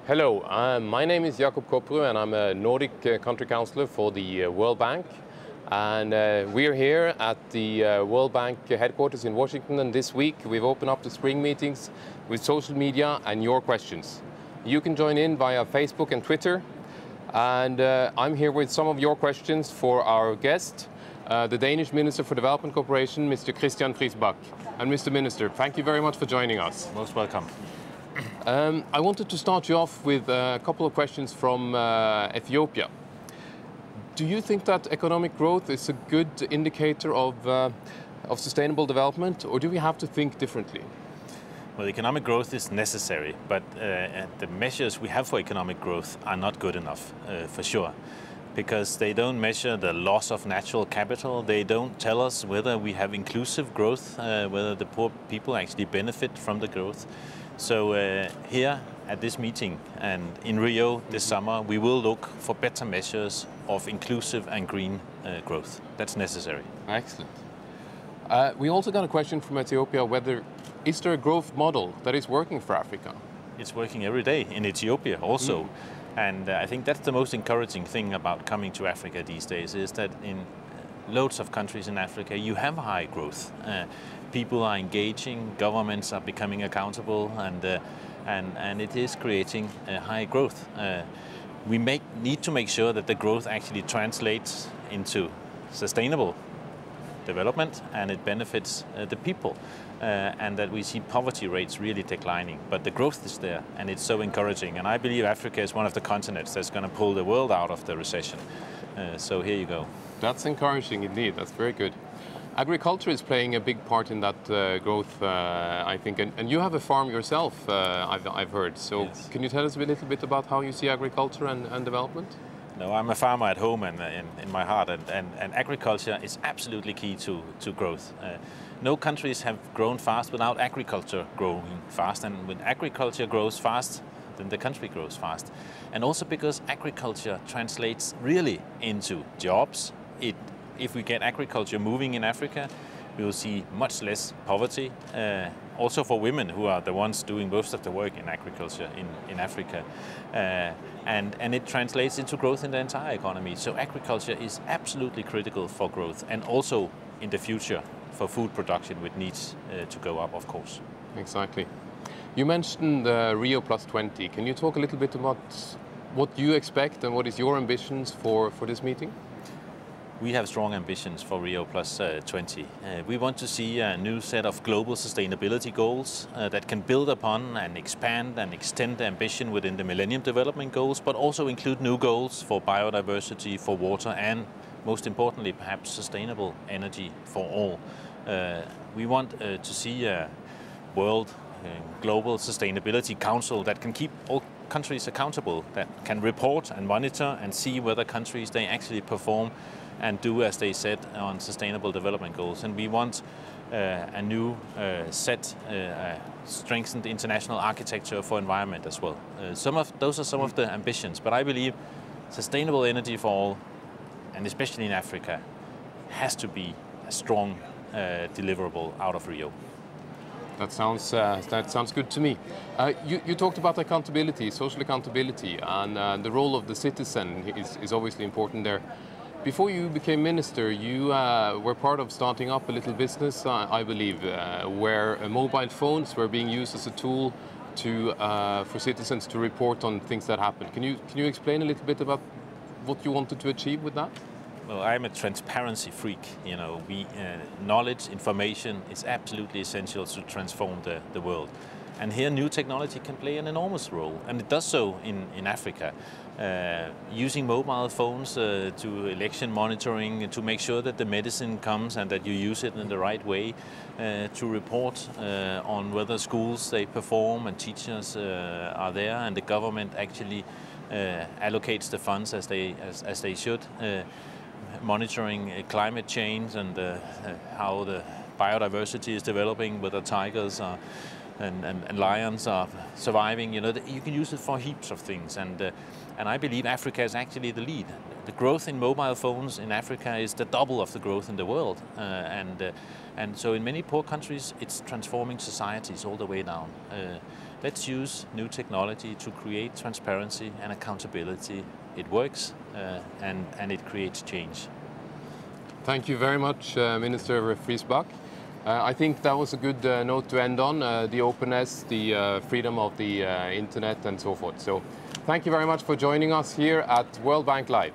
Hello, my name is Jacob Kopru and I'm a Nordic country councillor for the World Bank. And we're here at the World Bank headquarters in Washington, and this week we've opened up the spring meetings with social media and your questions. You can join in via Facebook and Twitter, and I'm here with some of your questions for our guest, the Danish Minister for Development Cooperation, Mr. Friis Bach. And Mr. Minister, thank you very much for joining us. Most welcome. I wanted to start you off with a couple of questions from Ethiopia. Do you think that economic growth is a good indicator of sustainable development, or do we have to think differently? Well, economic growth is necessary, but the measures we have for economic growth are not good enough, for sure, because they don't measure the loss of natural capital. They don't tell us whether we have inclusive growth, whether the poor people actually benefit from the growth. So here at this meeting and in Rio this summer, we will look for better measures of inclusive and green growth. That's necessary. Excellent. We also got a question from Ethiopia is there a growth model that is working for Africa? It's working every day in Ethiopia also. And I think that's the most encouraging thing about coming to Africa these days, is that in loads of countries in Africa you have high growth. People are engaging, governments are becoming accountable, and it is creating high growth. We need to make sure that the growth actually translates into sustainable development and it benefits the people, and that we see poverty rates really declining. But the growth is there and it's so encouraging, and I believe Africa is one of the continents that's going to pull the world out of the recession. So here you go. That's encouraging indeed, that's very good. Agriculture is playing a big part in that growth, I think, and you have a farm yourself, I've heard. So yes. Can you tell us a little bit about how you see agriculture and development? No, I'm a farmer at home and in my heart, and agriculture is absolutely key to growth. No countries have grown fast without agriculture growing fast, and when agriculture grows fast, then the country grows fast. And also because agriculture translates really into jobs. If we get agriculture moving in Africa, we will see much less poverty, also for women, who are the ones doing most of the work in agriculture in Africa. And it translates into growth in the entire economy. So agriculture is absolutely critical for growth, and also in the future for food production, which needs to go up, of course. Exactly. You mentioned Rio +20. Can you talk a little bit about what you expect and what is your ambitions for this meeting? We have strong ambitions for Rio +20. We want to see a new set of global sustainability goals that can build upon and expand and extend the ambition within the Millennium Development Goals, but also include new goals for biodiversity, for water, and most importantly, perhaps sustainable energy for all. We want to see a world global sustainability council that can keep all countries accountable, that can report and monitor and see whether countries they actually perform and do as they said on sustainable development goals. And we want a new strengthened international architecture for environment as well. Those are some of the ambitions, but I believe sustainable energy for all, and especially in Africa, has to be a strong deliverable out of Rio. That sounds good to me. You talked about accountability, social accountability, and the role of the citizen is obviously important there. Before you became minister, you were part of starting up a little business, I believe, where mobile phones were being used as a tool for citizens to report on things that happen. Can you explain a little bit about what you wanted to achieve with that? Well, I'm a transparency freak. Knowledge, information is absolutely essential to transform the world. And here new technology can play an enormous role, and it does so in Africa. Using mobile phones to election monitoring, to make sure that the medicine comes and that you use it in the right way, to report on whether schools they perform and teachers are there, and the government actually allocates the funds as they should. Monitoring climate change and how the biodiversity is developing, whether tigers are and lions are surviving. You know, you can use it for heaps of things, and I believe Africa is actually the lead. The growth in mobile phones in Africa is the double of the growth in the world, and so in many poor countries it's transforming societies all the way down. Let's use new technology to create transparency and accountability. It works, and it creates change. Thank you very much, Minister Friis Bach. I think that was a good note to end on, the openness, the freedom of the internet and so forth. So thank you very much for joining us here at World Bank Live.